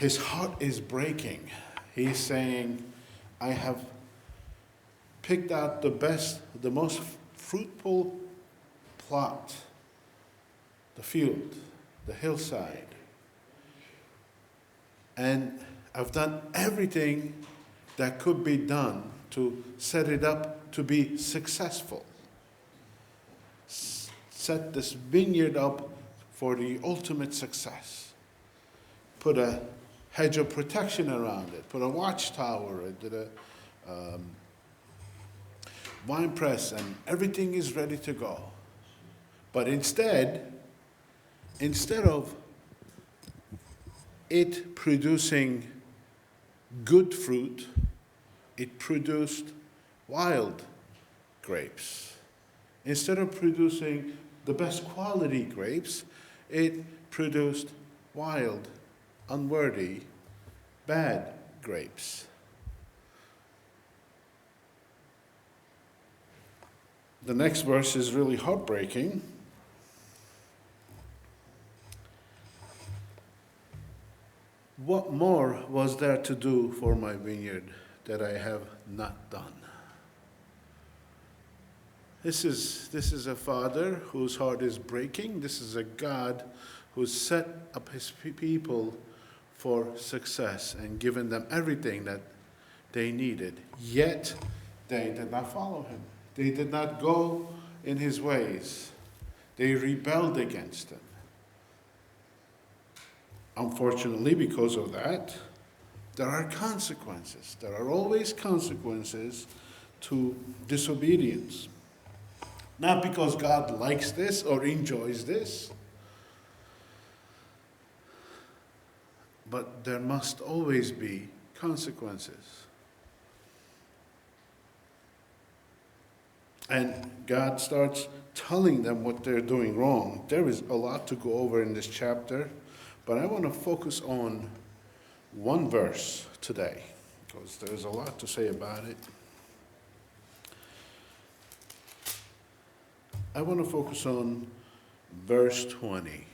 his heart is breaking. He's saying, I have picked out the best, the most fruitful plot, the field, the hillside. And I've done everything that could be done to set it up to be successful. Set this vineyard up for the ultimate success. Put a hedge of protection around it. Put a watchtower. Did a wine press, and everything is ready to go. But instead of it producing good fruit, it produced wild grapes. Instead of producing the best quality grapes, it produced wild, unworthy, bad grapes. The next verse is really heartbreaking. What more was there to do for my vineyard that I have not done? This is a father whose heart is breaking. This is a God who's set up his people for success and given them everything that they needed. Yet they did not follow him. They did not go in his ways. They rebelled against him. Unfortunately, because of that, there are consequences. There are always consequences to disobedience. Not because God likes this or enjoys this, but there must always be consequences. And God starts telling them what they're doing wrong. There is a lot to go over in this chapter, but I want to focus on one verse today, because there's a lot to say about it. I want to focus on verse 20,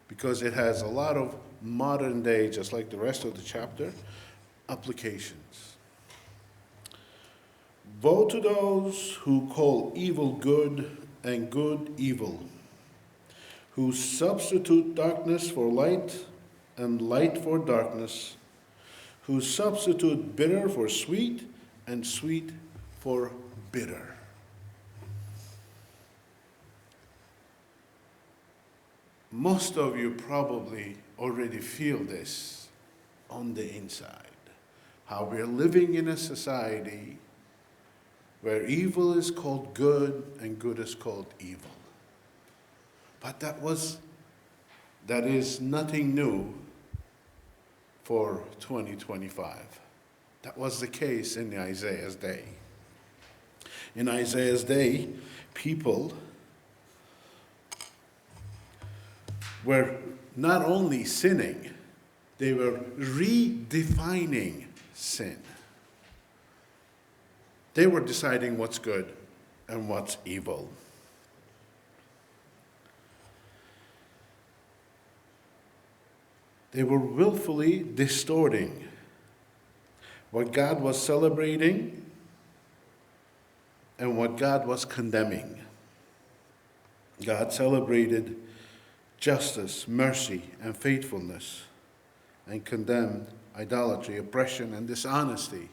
because it has a lot of modern day, just like the rest of the chapter, applications. Woe to those who call evil good and good evil, who substitute darkness for light and light for darkness, who substitute bitter for sweet and sweet for bitter. Most of you probably already feel this on the inside, how we're living in a society where evil is called good and good is called evil. But that is nothing new for 2025. That was the case in Isaiah's day. In Isaiah's day, people were not only sinning, they were redefining sin. They were deciding what's good and what's evil. They were willfully distorting what God was celebrating and what God was condemning. God celebrated justice, mercy, and faithfulness, and condemned idolatry, oppression, and dishonesty.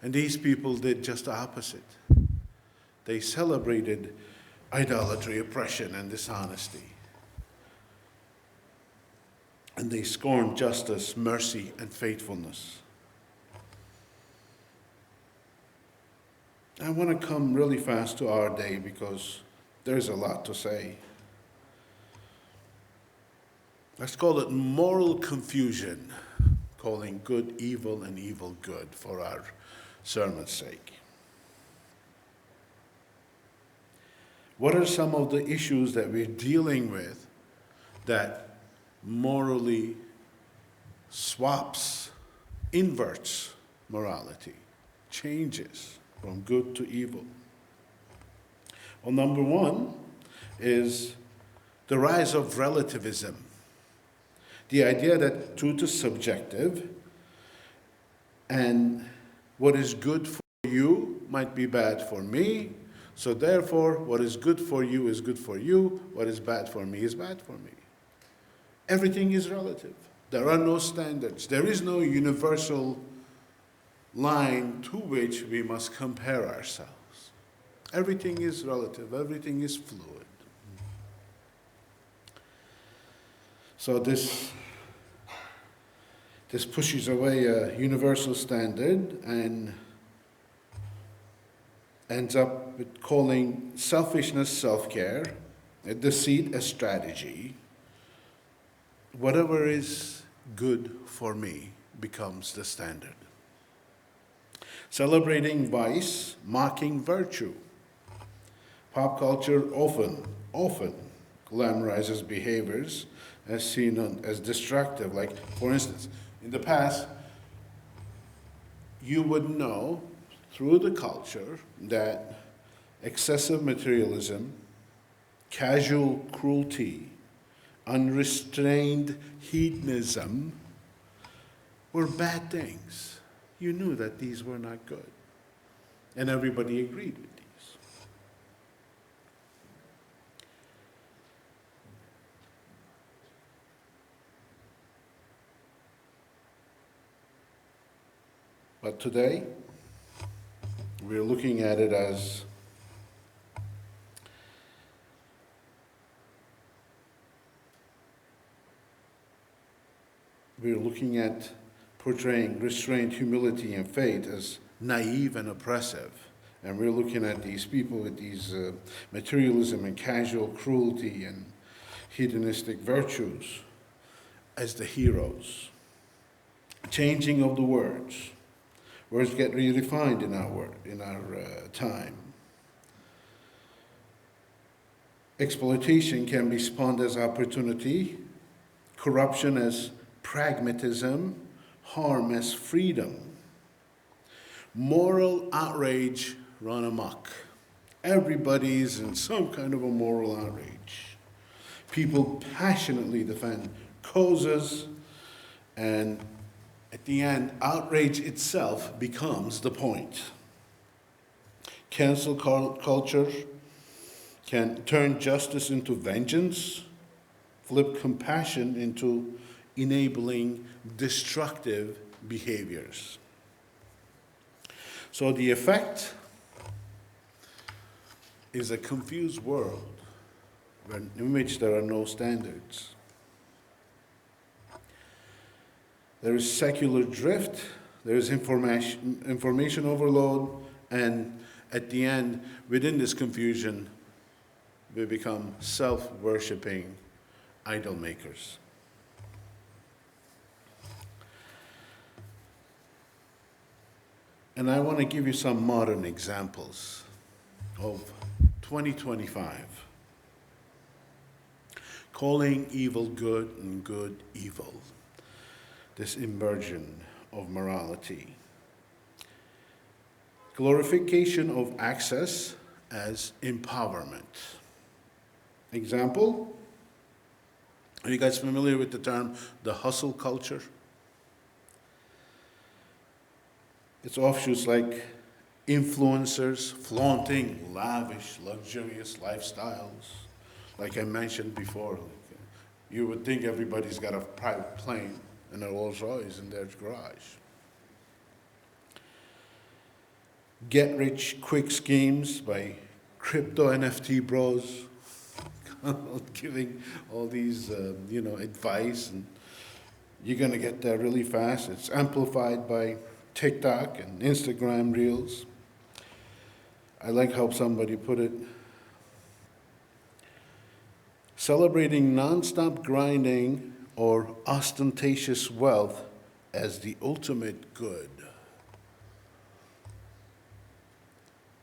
And these people did just the opposite. They celebrated idolatry, oppression, and dishonesty. And they scorned justice, mercy, and faithfulness. I want to come really fast to our day because there's a lot to say. Let's call it moral confusion, calling good evil and evil good for our sermon's sake. What are some of the issues that we're dealing with that morally inverts morality, changes from good to evil? Well, number one is the rise of relativism. The idea that truth is subjective and what is good for you might be bad for me. So therefore, what is good for you is good for you. What is bad for me is bad for me. Everything is relative. There are no standards. There is no universal line to which we must compare ourselves. Everything is relative. Everything is fluid. So this pushes away a universal standard and ends up with calling selfishness self-care, deceit a strategy. Whatever is good for me becomes the standard. Celebrating vice, mocking virtue. Pop culture often glamorizes behaviors as seen as destructive. Like, for instance, in the past, you would know through the culture that excessive materialism, casual cruelty, unrestrained hedonism were bad things. You knew that these were not good. And everybody agreed with these. But today, we're looking at it as portraying restraint, humility, and faith as naive and oppressive. And we're looking at these people with these materialism and casual cruelty and hedonistic virtues as the heroes. Changing of the words. Words get redefined in our time. Exploitation can be spawned as opportunity, corruption as pragmatism, harm as freedom. Moral outrage run amok. Everybody's in some kind of a moral outrage. People passionately defend causes, and at the end, outrage itself becomes the point. Cancel culture can turn justice into vengeance, flip compassion into enabling destructive behaviors. So the effect is a confused world in which there are no standards. There is secular drift, there is information overload, and at the end, within this confusion, we become self-worshipping idol makers. And I want to give you some modern examples of 2025. Calling evil good and good evil. This inversion of morality. Glorification of access as empowerment. Example, are you guys familiar with the term the hustle culture? It's offshoots like influencers flaunting lavish, luxurious lifestyles. Like I mentioned before, you would think everybody's got a private plane and a Rolls Royce in their garage. Get-rich-quick schemes by crypto NFT bros, giving all these, advice, and you're going to get there really fast. It's amplified by TikTok and Instagram Reels. I like how somebody put it. Celebrating nonstop grinding or ostentatious wealth as the ultimate good.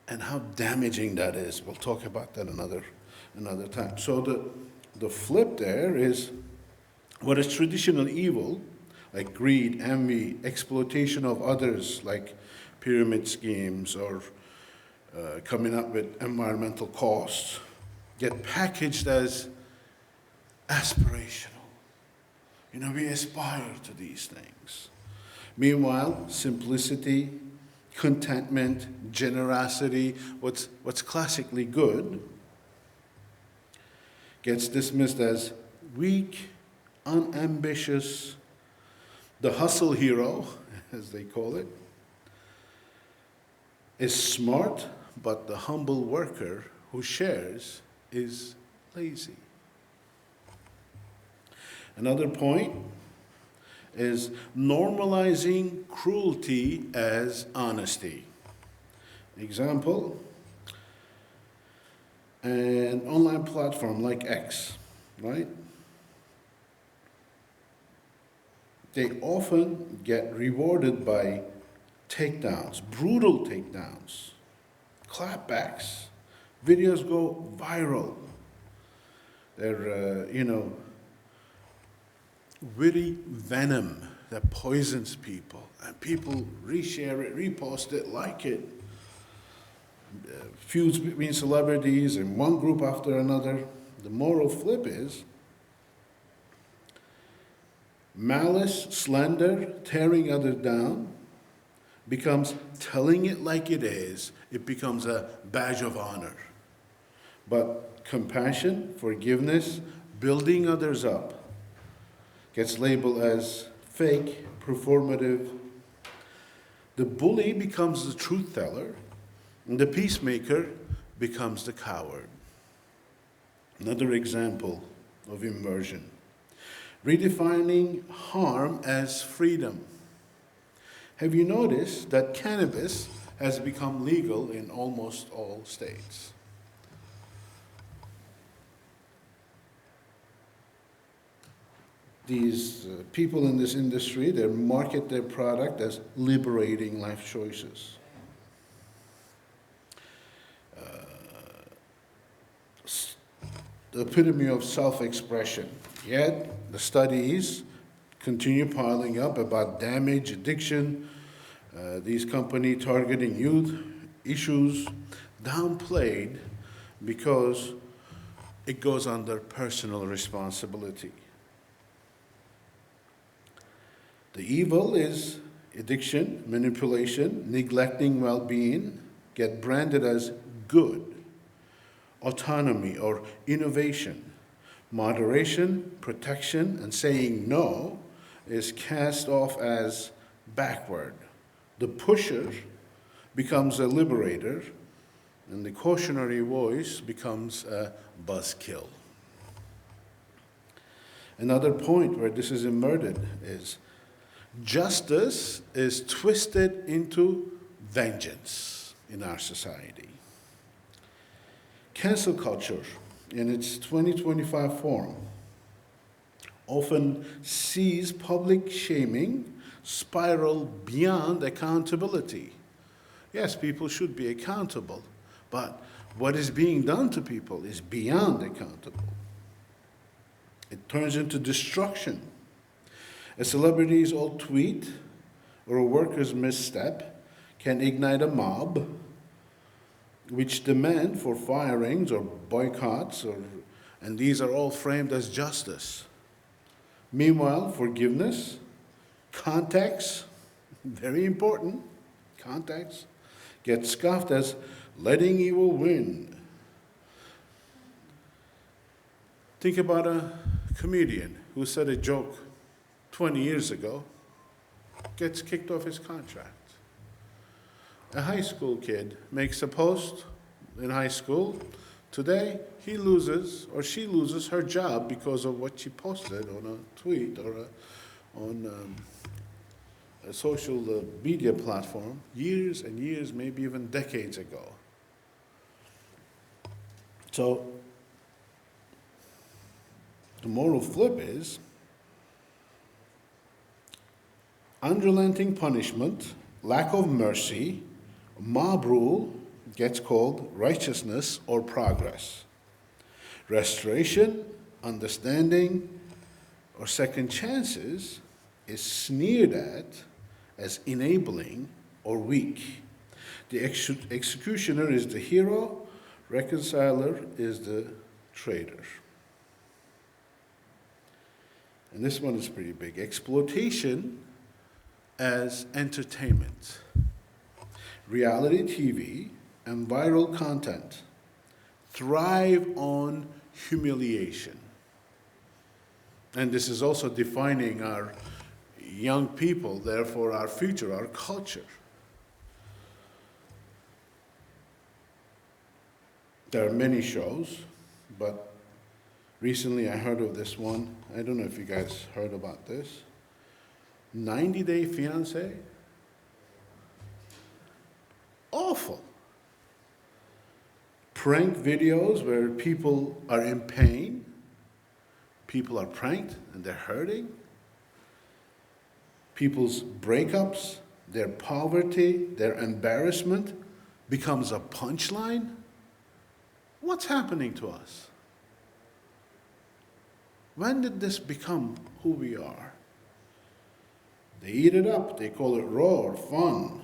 And how damaging that is. We'll talk about that another time. So the flip there is what is traditional evil, like greed, envy, exploitation of others, like pyramid schemes or coming up with environmental costs, get packaged as aspirational. We aspire to these things. Meanwhile, simplicity, contentment, generosity, what's classically good, gets dismissed as weak, unambitious, the hustle hero, as they call it, is smart, but the humble worker who shares is lazy. Another point is normalizing cruelty as honesty. Example, an online platform like X, right? They often get rewarded by takedowns, brutal takedowns, clapbacks. Videos go viral. They're, witty venom that poisons people, and people reshare it, repost it, like it. Feuds between celebrities and one group after another. The moral flip is malice, slander, tearing others down becomes telling it like it is. It becomes a badge of honor. But compassion, forgiveness, building others up gets labeled as fake, performative. The bully becomes the truth teller, and the peacemaker becomes the coward. Another example of immersion. Redefining harm as freedom. Have you noticed that cannabis has become legal in almost all states? These people in this industry, they market their product as liberating life choices. The epitome of self-expression. Yet, the studies continue piling up about damage, addiction, these companies targeting youth, issues downplayed because it goes under personal responsibility. The evil is addiction, manipulation, neglecting well-being, get branded as good. Autonomy or innovation, moderation, protection, and saying no is cast off as backward. The pusher becomes a liberator, and the cautionary voice becomes a buzzkill. Another point where this is inverted is justice is twisted into vengeance in our society. Cancel culture, in its 2025 form, often sees public shaming spiral beyond accountability. Yes, people should be accountable, but what is being done to people is beyond accountable. It turns into destruction. A celebrity's old tweet or a worker's misstep can ignite a mob which demand for firings or boycotts, and these are all framed as justice. Meanwhile, forgiveness, context, very important, context, gets scoffed as letting evil win. Think about a comedian who said a joke 20 years ago, gets kicked off his contract. A high school kid makes a post in high school. Today, he loses or she loses her job because of what she posted on a tweet or on a social media platform years and years, maybe even decades ago. So, the moral flip is unrelenting punishment, lack of mercy, mob rule gets called righteousness or progress. Restoration, understanding, or second chances is sneered at as enabling or weak. The executioner is the hero, reconciler is the traitor. and this one is pretty big, exploitation as entertainment. Reality TV and viral content thrive on humiliation. And this is also defining our young people, therefore our future, our culture. There are many shows, but recently I heard of this one. I don't know if you guys heard about this. 90 Day Fiancé. Awful. Prank videos where people are in pain. People are pranked and they're hurting. People's breakups, their poverty, their embarrassment becomes a punchline. What's happening to us? When did this become who we are? They eat it up. They call it raw or fun,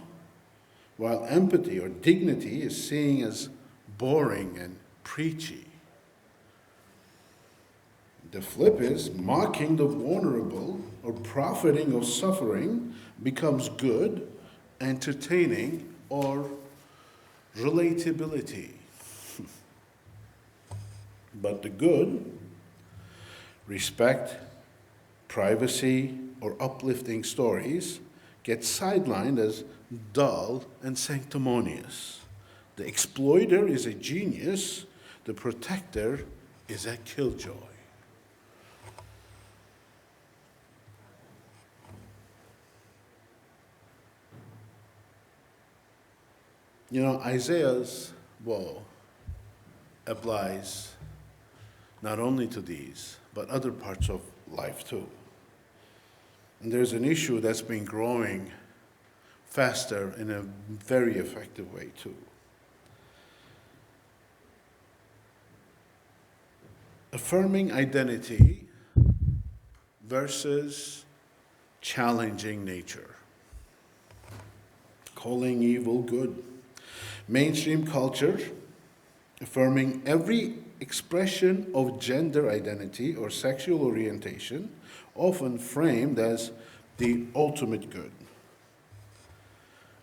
while empathy or dignity is seen as boring and preachy. The flip is mocking the vulnerable or profiting of suffering becomes good, entertaining, or relatability. But the good, respect, privacy, or uplifting stories get sidelined as dull and sanctimonious. The exploiter is a genius, the protector is a killjoy. You know, Isaiah's woe applies not only to these, but other parts of life too. And there's an issue that's been growing faster in a very effective way too. Affirming identity versus challenging nature. Calling evil good. Mainstream culture affirming every expression of gender identity or sexual orientation, often framed as the ultimate good.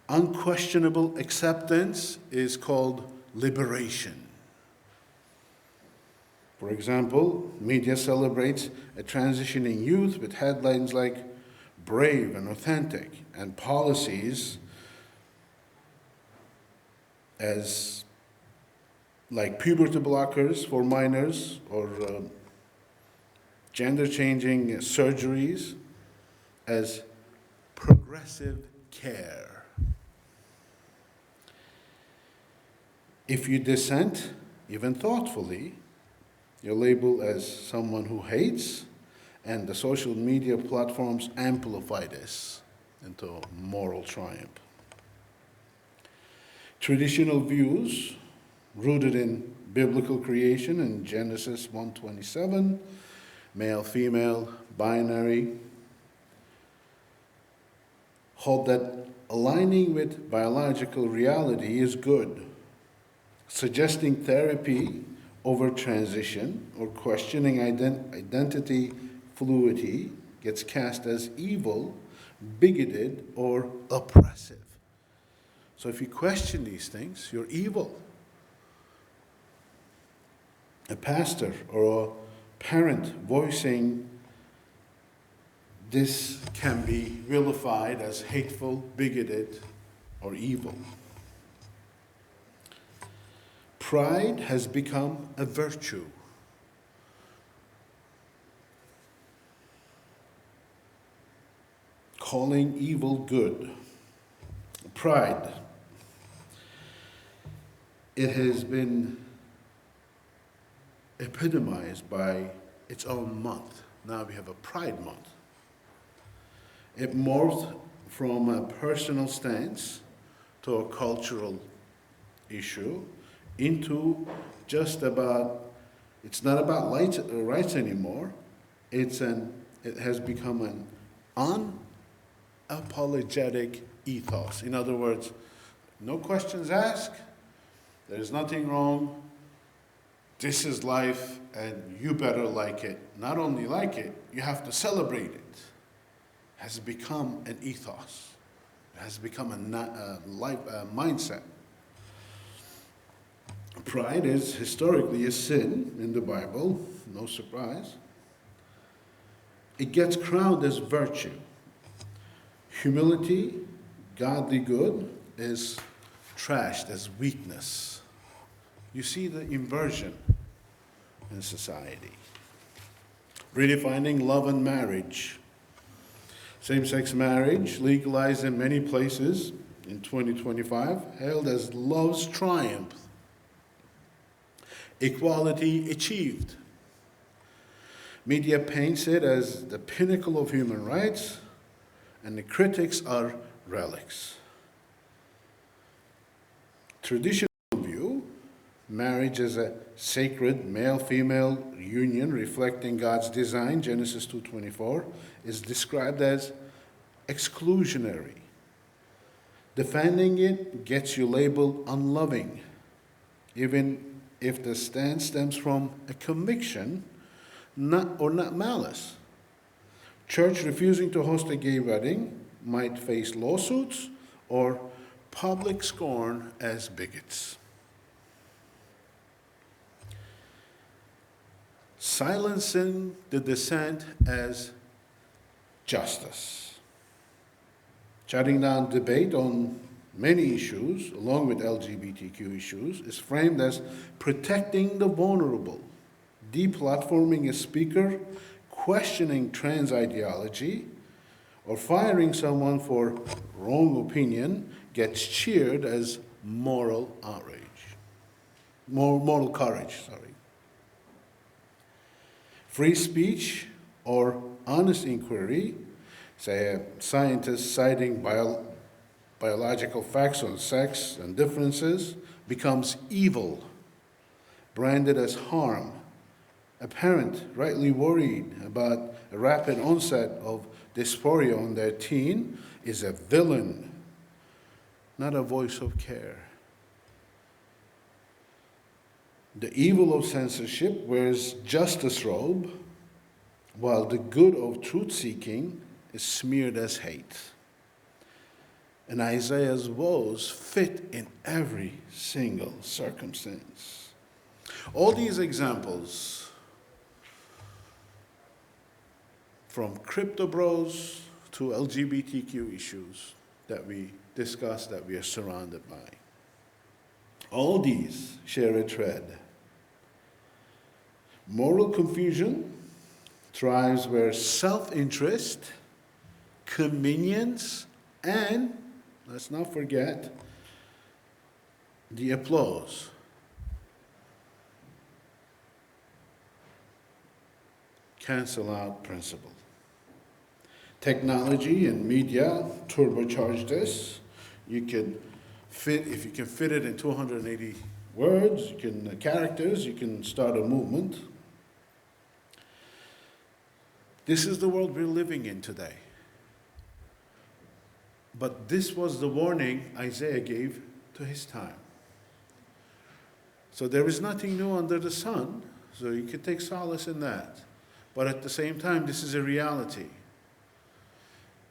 Unquestionable acceptance is called liberation. For example, media celebrates a transitioning youth with headlines like brave and authentic, and policies as like puberty blockers for minors or gender-changing surgeries as progressive care. If you dissent, even thoughtfully, you're labeled as someone who hates, and the social media platforms amplify this into moral triumph. Traditional views rooted in biblical creation in Genesis 1:27, male, female, binary, hold that aligning with biological reality is good. Suggesting therapy over transition or questioning identity fluidity gets cast as evil, bigoted, or oppressive. So if you question these things, you're evil. A pastor or a parent voicing this can be vilified as hateful, bigoted, or evil. Pride has become a virtue. Calling evil good. Pride. It has been epitomized by its own month. Now we have a Pride Month. It morphed from a personal stance to a cultural issue into just about, it's not about rights anymore. It has become an unapologetic ethos. In other words, no questions asked. There's nothing wrong. This is life, and you better like it. Not only like it, you have to celebrate it. Has become an ethos. It has become a mindset. Pride is historically a sin in the Bible, no surprise. It gets crowned as virtue. Humility, godly good, is trashed as weakness. You see the inversion in society. Redefining love and marriage. Same-sex marriage, legalized in many places in 2025, hailed as love's triumph. Equality achieved. Media paints it as the pinnacle of human rights, and the critics are relics. Traditional view, marriage as a sacred male-female union reflecting God's design, Genesis 2:24, is described as exclusionary. Defending it gets you labeled unloving, even if the stance stems from a conviction, not malice. Church refusing to host a gay wedding might face lawsuits or public scorn as bigots. Silencing the dissent as justice. Shutting down debate on many issues, along with LGBTQ issues, is framed as protecting the vulnerable. Deplatforming a speaker, questioning trans ideology, or firing someone for wrong opinion gets cheered as moral outrage. Moral courage, sorry. Free speech or honest inquiry, say a scientist citing biological facts on sex and differences, becomes evil, branded as harm. A parent rightly worried about a rapid onset of dysphoria on their teen is a villain, not a voice of care. The evil of censorship wears justice robe, while the good of truth-seeking is smeared as hate. And Isaiah's woes fit in every single circumstance. All these examples, from crypto bros to LGBTQ issues that we discuss, that we are surrounded by, all these share a thread. Moral confusion thrives where self-interest, convenience, and, let's not forget, the applause. Cancel out principle. Technology and media turbocharge this. You can if you can fit it in 280 words, characters, you can start a movement. This is the world we're living in today. But this was the warning Isaiah gave to his time. So there is nothing new under the sun, so you can take solace in that. But at the same time, this is a reality.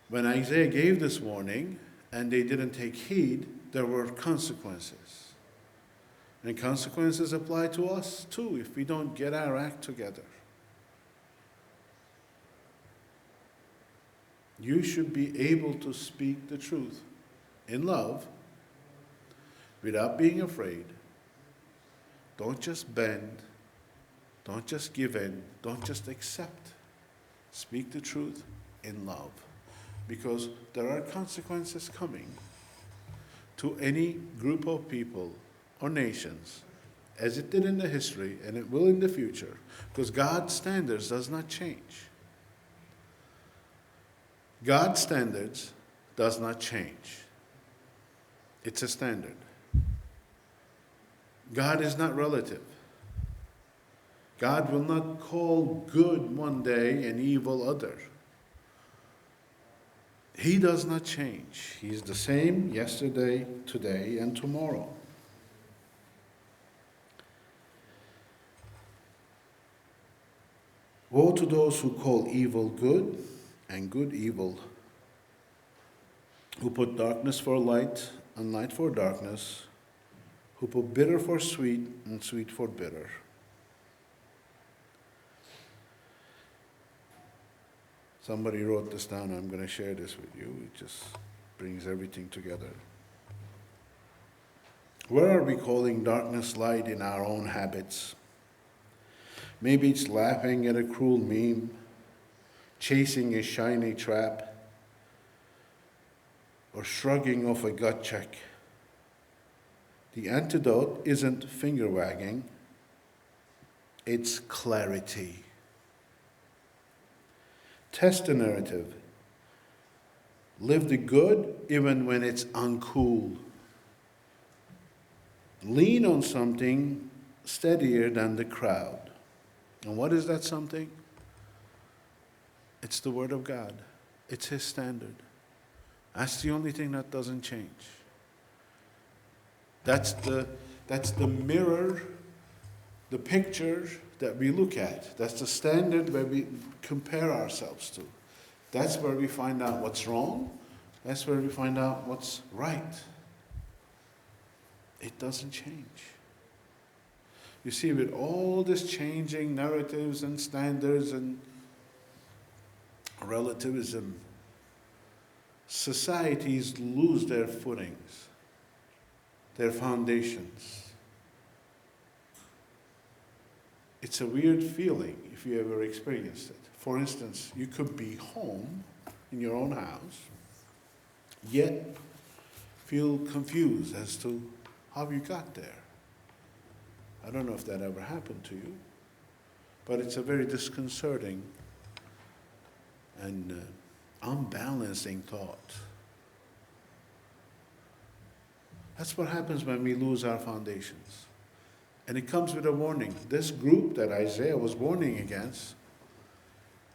When Isaiah gave this warning and they didn't take heed, there were consequences. And consequences apply to us too if we don't get our act together. You should be able to speak the truth in love without being afraid. Don't just bend. Don't just give in. Don't just accept. Speak the truth in love. Because there are consequences coming to any group of people or nations, as it did in the history, and it will in the future, because God's standards does not change. God's standards does not change. It's a standard. God is not relative. God will not call good one day and evil other. He does not change. He is the same yesterday, today, and tomorrow. Woe to those who call evil good and good evil, who put darkness for light and light for darkness, who put bitter for sweet and sweet for bitter. Somebody wrote this down. I'm going to share this with you. It just brings everything together. Where are we calling darkness light in our own habits? Maybe it's laughing at a cruel meme, chasing a shiny trap, or shrugging off a gut check. The antidote isn't finger wagging, it's clarity. Test the narrative. Live the good even when it's uncool. Lean on something steadier than the crowd. And what is that something? It's the Word of God. It's His standard. That's the only thing that doesn't change. That's the mirror, the picture that we look at. That's the standard where we compare ourselves to. That's where we find out what's wrong. That's where we find out what's right. It doesn't change. You see, with all this changing narratives and standards and relativism, societies lose their footings, their foundations. It's a weird feeling if you ever experienced it. For instance, you could be home in your own house, yet feel confused as to how you got there. I don't know if that ever happened to you, but it's a very disconcerting and unbalancing thought. That's what happens when we lose our foundations. And it comes with a warning. This group that Isaiah was warning against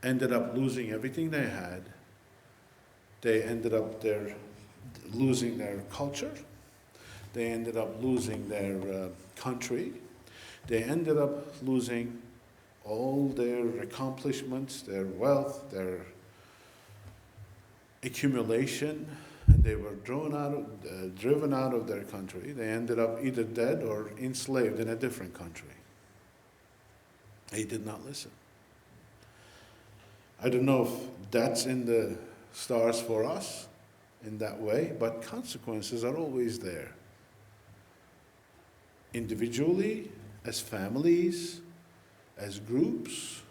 ended up losing everything they had. They ended up losing their culture. They ended up losing their country. They ended up losing all their accomplishments, their wealth, their accumulation, and they were driven out of their country. They ended up either dead or enslaved in a different country. They did not listen. I don't know if that's in the stars for us in that way, but consequences are always there. Individually, as families, as groups,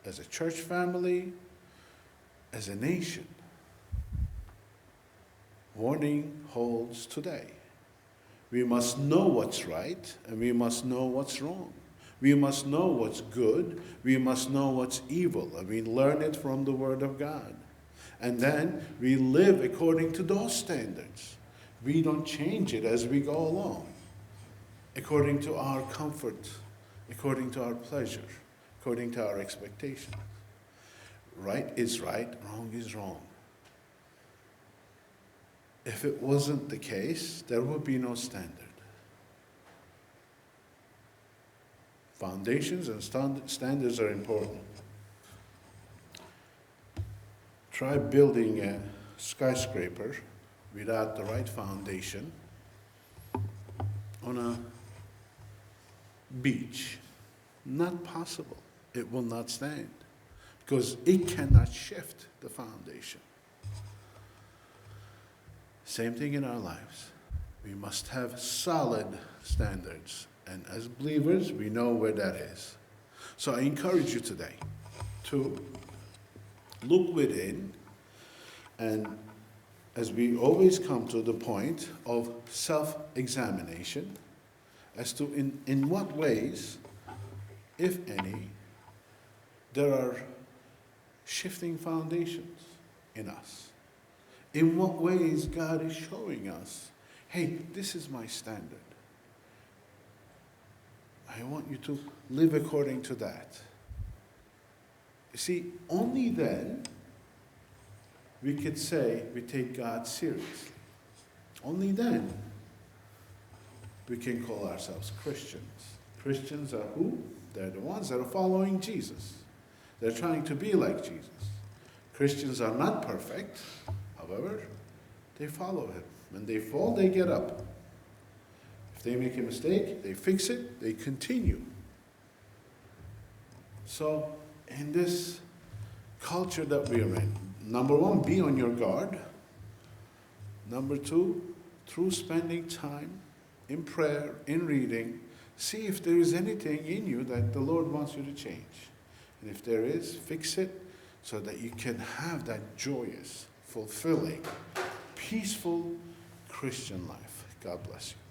as a church family, as a nation. Warning holds today. We must know what's right and we must know what's wrong. We must know what's good. We must know what's evil. And we learn it from the Word of God. And then we live according to those standards. We don't change it as we go along, according to our comfort, according to our pleasure, according to our expectation. Right is right, wrong is wrong. If it wasn't the case, there would be no standard. Foundations and standards are important. Try building a skyscraper without the right foundation on a beach. Not possible. It will not stand because it cannot shift the foundation. Same thing in our lives. We must have solid standards. And as believers, we know where that is. So I encourage you today to look within, and as we always come to the point of self-examination as to in what ways, if any, there are shifting foundations in us. In what ways God is showing us, hey, this is my standard. I want you to live according to that. You see, only then we could say we take God seriously. Only then we can call ourselves Christians. Christians are who? They're the ones that are following Jesus. They're trying to be like Jesus. Christians are not perfect. However, they follow him. When they fall, they get up. If they make a mistake, they fix it, they continue. So, in this culture that we are in, number one, be on your guard. Number two, through spending time in prayer, in reading, see if there is anything in you that the Lord wants you to change. And if there is, fix it so that you can have that joyous, fulfilling, peaceful Christian life. God bless you.